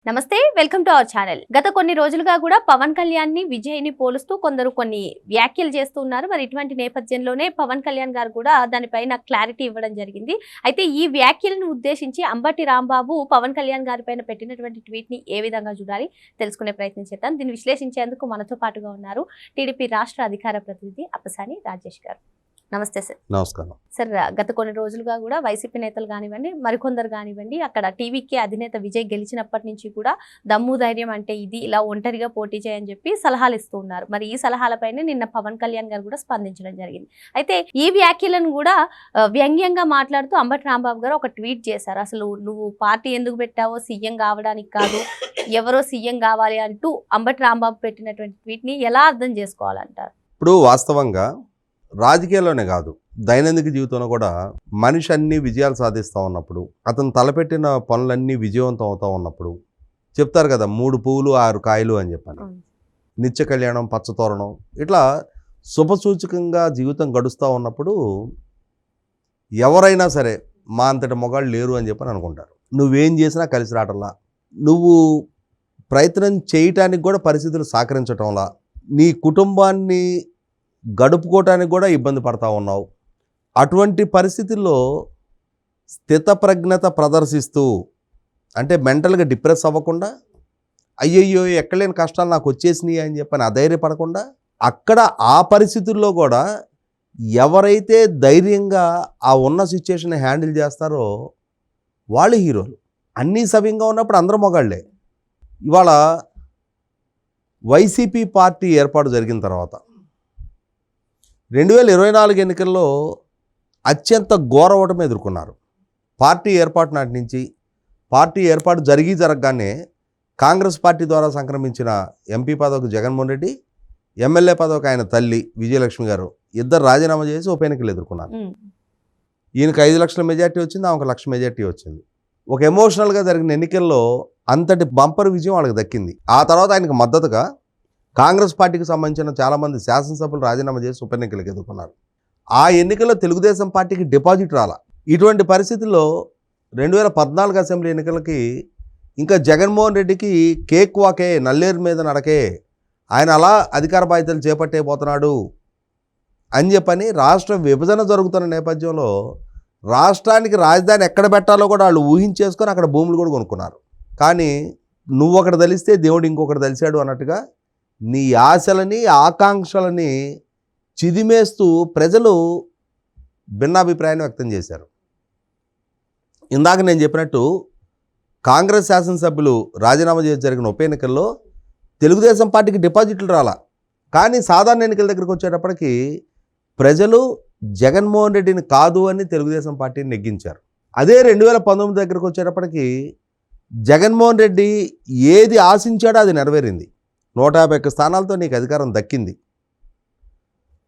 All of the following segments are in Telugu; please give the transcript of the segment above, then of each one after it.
నమస్తే, వెల్కమ్ టు అవర్ ఛానల్. గత కొన్ని రోజులుగా కూడా పవన్ కళ్యాణ్ ని విజయ్ ని పోలుస్తూ కొందరు కొన్ని వ్యాఖ్యలు చేస్తూ ఉన్నారు. మరి ఇటువంటి నేపథ్యంలోనే పవన్ కళ్యాణ్ గారు కూడా దానిపైన క్లారిటీ ఇవ్వడం జరిగింది. అయితే ఈ వ్యాఖ్యలను ఉద్దేశించి అంబటి రాంబాబు పవన్ కళ్యాణ్ గారి పైన పెట్టినటువంటి ట్వీట్ ని ఏ విధంగా చూడాలి తెలుసుకునే ప్రయత్నం చేద్దాం. దీన్ని విశ్లేషించేందుకు మనతో పాటుగా ఉన్నారు టీడీపీ రాష్ట్ర అధికార ప్రతినిధి అప్పసాని రాజేష్ గారు. నమస్తే సార్. నమస్కారం సార్. గత కొన్ని రోజులుగా కూడా వైసీపీ నేతలు కానివ్వండి, మరికొందరు కానివ్వండి, అక్కడ టీవీకి అధినేత విజయ్ గెలిచినప్పటి నుంచి కూడా దమ్ము ధైర్యం అంటే ఇది, ఇలా ఒంటరిగా పోటీ చేయని చెప్పి సలహాలు ఇస్తూ ఉన్నారు. మరి ఈ సలహాలపైన నిన్న పవన్ కళ్యాణ్ గారు కూడా స్పందించడం జరిగింది. అయితే ఈ వ్యాఖ్యలను కూడా వ్యంగ్యంగా మాట్లాడుతూ అంబటి రాంబాబు గారు ఒక ట్వీట్ చేశారు. అసలు నువ్వు పార్టీ ఎందుకు పెట్టావో సీఎం కావడానికి కాదు, ఎవరో సీఎం కావాలి అంటూ అంబటి రాంబాబు పెట్టినటువంటి ట్వీట్ ని ఎలా అర్థం చేసుకోవాలంటారు? ఇప్పుడు వాస్తవంగా రాజకీయాల్లోనే కాదు, దైనందిక జీవితంలో కూడా మనిషి అన్ని విజయాలు సాధిస్తూ ఉన్నప్పుడు, అతను తలపెట్టిన పనులన్నీ విజయవంతం అవుతూ ఉన్నప్పుడు చెప్తారు కదా, 3 పువ్వులు 6 కాయలు అని చెప్పని. నిత్య కళ్యాణం, పచ్చతోరణం, ఇట్లా శుభసూచకంగా జీవితం గడుస్తూ ఉన్నప్పుడు ఎవరైనా సరే మా అంతటి మొగాళ్ళు లేరు అని చెప్పని అనుకుంటారు. నువ్వేం చేసినా కలిసి రావటంలా, నువ్వు ప్రయత్నం చేయటానికి కూడా పరిస్థితులు సహకరించటంలా, నీ కుటుంబాన్ని గడుపుకోవటానికి కూడా ఇబ్బంది పడతా ఉన్నావు. అటువంటి పరిస్థితుల్లో స్థితప్రజ్ఞత ప్రదర్శిస్తూ, అంటే మెంటల్గా డిప్రెస్ అవ్వకుండా, అయ్యయ్యో ఎక్కలేని కష్టాలు నాకు వచ్చేసినాయి అని చెప్పని అధైర్యపడకుండా, అక్కడ ఆ పరిస్థితుల్లో కూడా ఎవరైతే ధైర్యంగా ఆ ఉన్న సిచ్యుయేషన్ హ్యాండిల్ చేస్తారో వాళ్ళు హీరోలు. అన్నీ సవ్యంగా ఉన్నప్పుడు అందరూ మొగాళ్లే. ఇవాళ వైసీపీ పార్టీ ఏర్పాటు జరిగిన తర్వాత 2024 ఎన్నికల్లో అత్యంత ఘోర ఓటమి ఎదుర్కొన్నారు. పార్టీ ఏర్పాటు నాటి నుంచి, పార్టీ ఏర్పాటు జరగగానే కాంగ్రెస్ పార్టీ ద్వారా సంక్రమించిన ఎంపీ పదవికి జగన్మోహన్ రెడ్డి, ఎమ్మెల్యే పదవికి ఆయన తల్లి విజయలక్ష్మి గారు ఇద్దరు రాజీనామా చేసి ఉప ఎన్నికలు ఎదుర్కొన్నారు. ఈయనకు 5 లక్షల మెజార్టీ వచ్చింది, ఆమెకు 1 లక్ష మెజార్టీ వచ్చింది. ఒక ఎమోషనల్గా జరిగిన ఎన్నికల్లో అంతటి బంపర్ విజయం వాళ్ళకి దక్కింది. ఆ తర్వాత ఆయనకు మద్దతుగా కాంగ్రెస్ పార్టీకి సంబంధించిన చాలామంది శాసనసభ్యులు రాజీనామా చేసి ఉప ఎన్నికలకు ఎదుర్కొన్నారు. ఆ ఎన్నికల్లో తెలుగుదేశం పార్టీకి డిపాజిట్ రాల. ఇటువంటి పరిస్థితుల్లో 2014 అసెంబ్లీ ఎన్నికలకి ఇంకా జగన్మోహన్ రెడ్డికి కేక్ వాకే, నల్లేరు మీద నడకే, ఆయన అలా అధికార బాధ్యతలు చేపట్టేపోతున్నాడు అని చెప్పని రాష్ట్ర విభజన జరుగుతున్న నేపథ్యంలో రాష్ట్రానికి రాజధాని ఎక్కడ పెట్టాలో కూడా వాళ్ళు ఊహించేసుకొని అక్కడ భూములు కూడా కొనుక్కున్నారు. కానీ నువ్వు ఒకటి తెలిస్తే దేవుడు ఇంకొకటి తెలిసాడు అన్నట్టుగా నీ ఆశలని, ఆకాంక్షలని చిదిమేస్తూ ప్రజలు భిన్నాభిప్రాయాన్ని వ్యక్తం చేశారు. ఇందాక నేను చెప్పినట్టు కాంగ్రెస్ శాసనసభ్యులు రాజీనామా చేసి జరిగిన ఉప ఎన్నికల్లో తెలుగుదేశం పార్టీకి డిపాజిట్లు రాలా. కానీ సాధారణ ఎన్నికల దగ్గరికి వచ్చేటప్పటికి ప్రజలు జగన్మోహన్ రెడ్డిని కాదు అని తెలుగుదేశం పార్టీని నెగ్గించారు. అదే 2019 దగ్గరికి వచ్చేటప్పటికి జగన్మోహన్ రెడ్డి ఏది ఆశించాడో అది నెరవేరింది. 151 స్థానాలతో నీకు అధికారం దక్కింది.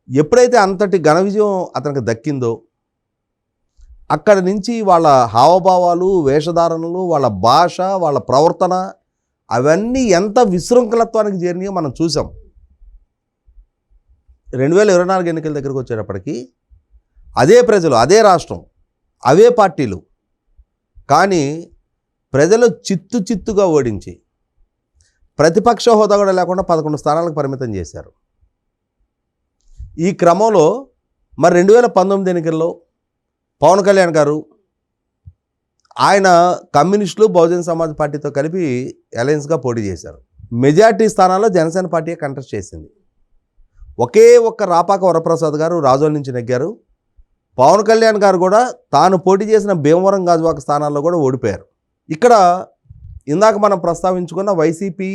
ఎప్పుడైతే అంతటి ఘన విజయం అతనికి దక్కిందో అక్కడి నుంచి వాళ్ళ హావభావాలు, వేషధారణలు, వాళ్ళ భాష, వాళ్ళ ప్రవర్తన అవన్నీ ఎంత విశృంఖలత్వానికి చేరినాయో మనం చూసాం. 2024 ఎన్నికల దగ్గరకు వచ్చేటప్పటికి అదే ప్రజలు, అదే రాష్ట్రం, అవే పార్టీలు, కానీ ప్రజలు చిత్తుగా ఓడించి ప్రతిపక్ష హోదా కూడా లేకుండా 11 స్థానాలకు పరిమితం చేశారు. ఈ క్రమంలో మరి 2019 ఎన్నికల్లో పవన్ కళ్యాణ్ గారు ఆయన కమ్యూనిస్టులు, బహుజన సమాజ్ పార్టీతో కలిపి అలయన్స్గా పోటీ చేశారు. మెజార్టీ స్థానాల్లో జనసేన పార్టీ కంటెస్ట్ చేసింది. ఒకే ఒక్క రాపాక వరప్రసాద్ గారు రాజోల్ నుంచి నెగ్గారు. పవన్ కళ్యాణ్ గారు కూడా తాను పోటీ చేసిన భీమవరం, గాజువాక స్థానాల్లో కూడా ఓడిపోయారు. ఇక్కడ ఇందాక మనం ప్రస్తావించుకున్న వైసీపీ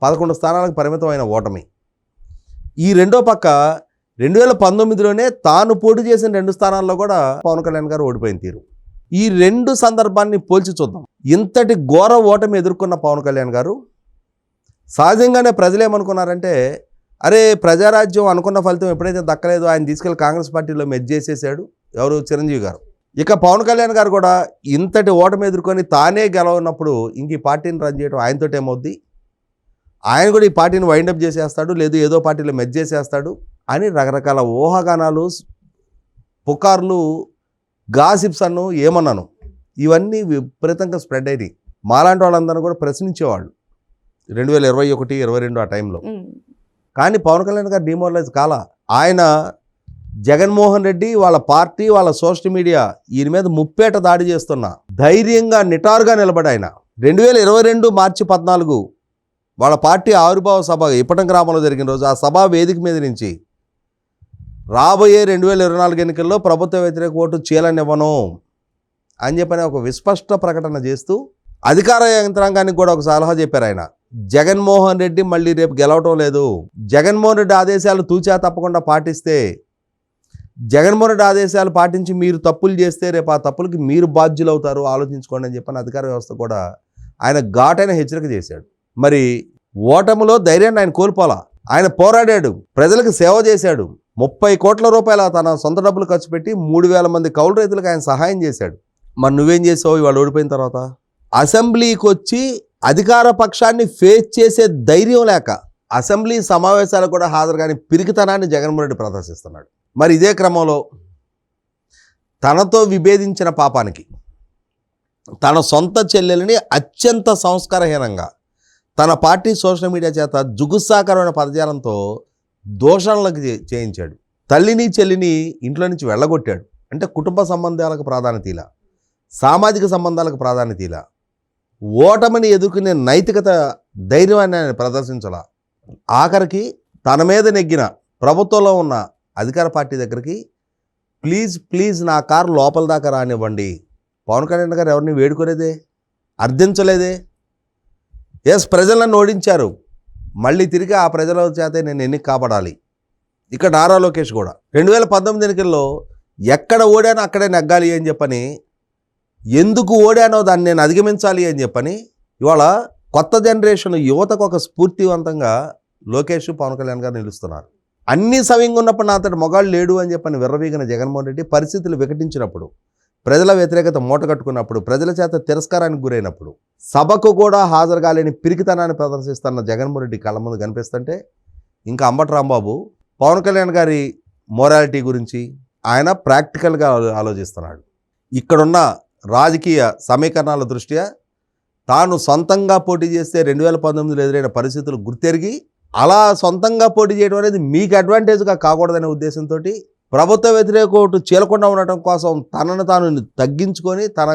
11 స్థానాలకు పరిమితమైన ఓటమి. ఈ రెండో పక్క 2019లోనే తాను పోటీ చేసిన 2 స్థానాల్లో కూడా పవన్ కళ్యాణ్ గారు ఓడిపోయిన తీరు. ఈ 2 సందర్భాన్ని పోల్చి చూద్దాం. ఇంతటి ఘోర ఓటమి ఎదుర్కొన్న పవన్ కళ్యాణ్ గారు సహజంగానే ప్రజలేమనుకున్నారంటే, అరే ప్రజారాజ్యం అనుకున్న ఫలితం ఎప్పుడైతే దక్కలేదో ఆయన తీసుకెళ్లి కాంగ్రెస్ పార్టీలో మెర్జ్ చేసేసాడు ఎవరు, చిరంజీవి గారు. ఇక పవన్ కళ్యాణ్ గారు కూడా ఇంతటి ఓటమి ఎదుర్కొని తానే గెలవనప్పుడు ఇంక ఈ పార్టీని రన్ చేయడం ఆయనతోటి ఏమవుద్ది, ఆయన కూడా ఈ పార్టీని వైండప్ చేసేస్తాడు, లేదు ఏదో పార్టీలో మెర్జ్ చేసేస్తాడు అని రకరకాల ఊహాగానాలు, పుకార్లు, గాసిప్స్ అన్ను ఏమన్నాను ఇవన్నీ విపరీతంగా స్ప్రెడ్ అయినాయి. మాలాంటి వాళ్ళందరూ కూడా ప్రశ్నించేవాళ్ళు 2021, 22 ఆ టైంలో. కానీ పవన్ కళ్యాణ్ గారు డిమోరలైజ్ కాలా. ఆయన జగన్మోహన్ రెడ్డి, వాళ్ళ పార్టీ, వాళ్ళ సోషల్ మీడియా ఈయన మీద ముప్పేట దాడి చేస్తున్నా ధైర్యంగా నిటారుగా నిలబడి ఆయన 2022 మార్చి 14 వాళ్ళ పార్టీ ఆవిర్భావ సభ ఇప్పటం గ్రామంలో జరిగిన రోజు ఆ సభా వేదిక మీద నుంచి రాబోయే 2024 ఎన్నికల్లో ప్రభుత్వ వ్యతిరేక ఓటు చీలనివ్వను అని చెప్పని ఒక విస్పష్ట ప్రకటన చేస్తూ అధికార యంత్రాంగానికి కూడా ఒక సలహా చెప్పారు ఆయన. జగన్మోహన్ రెడ్డి మళ్ళీ రేపు గెలవటం లేదు. జగన్మోహన్ రెడ్డి ఆదేశాలు తూచా తప్పకుండా పాటిస్తే, జగన్మోహన్ రెడ్డి ఆదేశాలు పాటించి మీరు తప్పులు చేస్తే రేపు ఆ తప్పులకి మీరు బాధ్యులు అవుతారు, ఆలోచించుకోండి అని చెప్పని అధికార వ్యవస్థ కూడా ఆయన ఘాటైన హెచ్చరిక చేశాడు. మరి ఓటమిలో ధైర్యాన్ని ఆయన కోల్పోలా. ఆయన పోరాడాడు, ప్రజలకు సేవ చేశాడు. 30 కోట్ల రూపాయల తన సొంత డబ్బులు ఖర్చు పెట్టి 3,000 మంది కౌలు రైతులకు ఆయన సహాయం చేశాడు. మరి నువ్వేం చేసావు ఇవాళ ఓడిపోయిన తర్వాత? అసెంబ్లీకి వచ్చి అధికార పక్షాన్ని ఫేస్ చేసే ధైర్యం లేక అసెంబ్లీ సమావేశాలకు కూడా హాజరు కాని పిరికితనాన్ని జగన్మోహన్ రెడ్డి ప్రదర్శిస్తున్నాడు. మరి ఇదే క్రమంలో తనతో విభేదించిన పాపానికి తన సొంత చెల్లెలని అత్యంత సంస్కారహీనంగా తన పార్టీ సోషల్ మీడియా చేత జుగుత్సాకరమైన పదజాలంతో దూషణలకు చేయించాడు. తల్లిని చెల్లిని ఇంట్లో నుంచి వెళ్ళగొట్టాడు. అంటే కుటుంబ సంబంధాలకు ప్రాధాన్యత ఇలా, సామాజిక సంబంధాలకు ప్రాధాన్యత ఇలా, ఓటమిని ఎదుర్కొనే నైతికత ధైర్యాన్ని ఆయన ప్రదర్శించాల. ఆఖరికి తన మీద నెగ్గిన ప్రభుత్వంలో ఉన్న అధికార పార్టీ దగ్గరికి ప్లీజ్ నా కారు లోపల దాకా రానివ్వండి. పవన్ కళ్యాణ్ గారు ఎవరిని వేడుకోలేదే, అర్థించలేదే. ఎస్, ప్రజలను ఓడించారు, మళ్ళీ తిరిగి ఆ ప్రజల చేతే నేను ఎన్నిక కాపాడాలి. ఇక్కడ నారా లోకేష్ కూడా 2019 ఎన్నికల్లో ఎక్కడ ఓడానో అక్కడే నెగ్గాలి అని చెప్పని, ఎందుకు ఓడానో దాన్ని నేను అధిగమించాలి అని చెప్పని ఇవాళ కొత్త జనరేషన్ యువతకు ఒక స్ఫూర్తివంతంగా లోకేష్, పవన్ కళ్యాణ్ గారు నిలుస్తున్నారు. అన్ని సవ్యంగా ఉన్నప్పుడు నా అంతటి మొగాళ్ళు లేడు అని చెప్పని విర్రవీగిన జగన్మోహన్ రెడ్డి పరిస్థితులు వికటించినప్పుడు, ప్రజల వ్యతిరేకత మూటగట్టుకున్నప్పుడు, ప్రజల చేత తిరస్కారానికి గురైనప్పుడు సభకు కూడా హాజరు కాలేని పిరికితనాన్ని ప్రదర్శిస్తున్న జగన్మోహన్ రెడ్డి కళ్ళ ముందు కనిపిస్తుంటే ఇంకా అంబటి రాంబాబు పవన్ కళ్యాణ్ గారి మోరాలిటీ గురించి ఆయన ప్రాక్టికల్గా ఆలోచిస్తున్నాడు. ఇక్కడున్న రాజకీయ సమీకరణాల దృష్ట్యా తాను సొంతంగా పోటీ చేస్తే 2019లో ఎదురైన పరిస్థితులు గుర్తెరిగి అలా సొంతంగా పోటీ చేయడం అనేది మీకు అడ్వాంటేజ్గా కాకూడదనే ఉద్దేశంతో ప్రభుత్వ వ్యతిరేక ఓటు చీలకుండా ఉండటం కోసం తనను తాను తగ్గించుకొని తన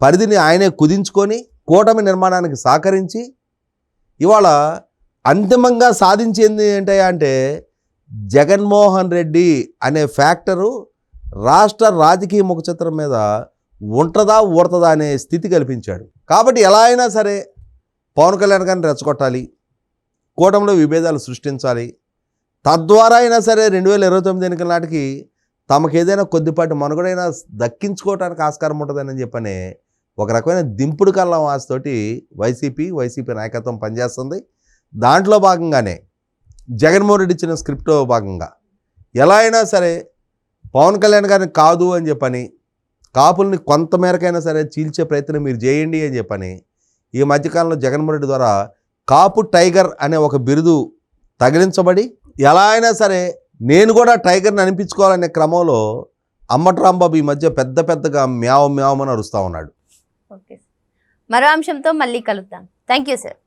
పరిధిని ఆయనే కుదించుకొని కూటమి నిర్మాణానికి సహకరించి ఇవాళ అంతిమంగా సాధించింది ఏంటంటే జగన్మోహన్ రెడ్డి అనే ఫ్యాక్టరు రాష్ట్ర రాజకీయ ముఖచిత్రం మీద ఉంటుందా ఊడుతుందా అనే స్థితి కల్పించాడు. కాబట్టి ఎలా అయినా సరే పవన్ కళ్యాణ్ గారిని రెచ్చగొట్టాలి, కూటమిలో విభేదాలు సృష్టించాలి, తద్వారా అయినా సరే 2029 ఎన్నికల నాటికి తమకు ఏదైనా కొద్దిపాటి మనుగడైనా దక్కించుకోవడానికి ఆస్కారం ఉంటుందని చెప్పని ఒక రకమైన దింపుడు కళ్ళం ఆశతోటి వైసీపీ నాయకత్వం పనిచేస్తుంది. దాంట్లో భాగంగానే జగన్మోహన్ రెడ్డి ఇచ్చిన స్క్రిప్ట్లో భాగంగా ఎలా అయినా సరే పవన్ కళ్యాణ్ గారిని కాదు అని చెప్పని, కాపుల్ని కొంతమేరకైనా సరే చీల్చే ప్రయత్నం మీరు చేయండి అని చెప్పని ఈ మధ్యకాలంలో జగన్మోహన్ రెడ్డి ద్వారా కాపు టైగర్ అనే ఒక బిరుదు తగిలించబడి ఎలా అయినా సరే నేను కూడా టైగర్ని అనిపించుకోవాలనే క్రమంలో అంబటి రాంబాబు ఈ మధ్య పెద్దగా మ్యావ్ మ్యావ్ అని అరుస్తూ ఉన్నాడు. ఓకే, మరో అంశంతో మళ్ళీ కలుద్దాం. Thank you sir.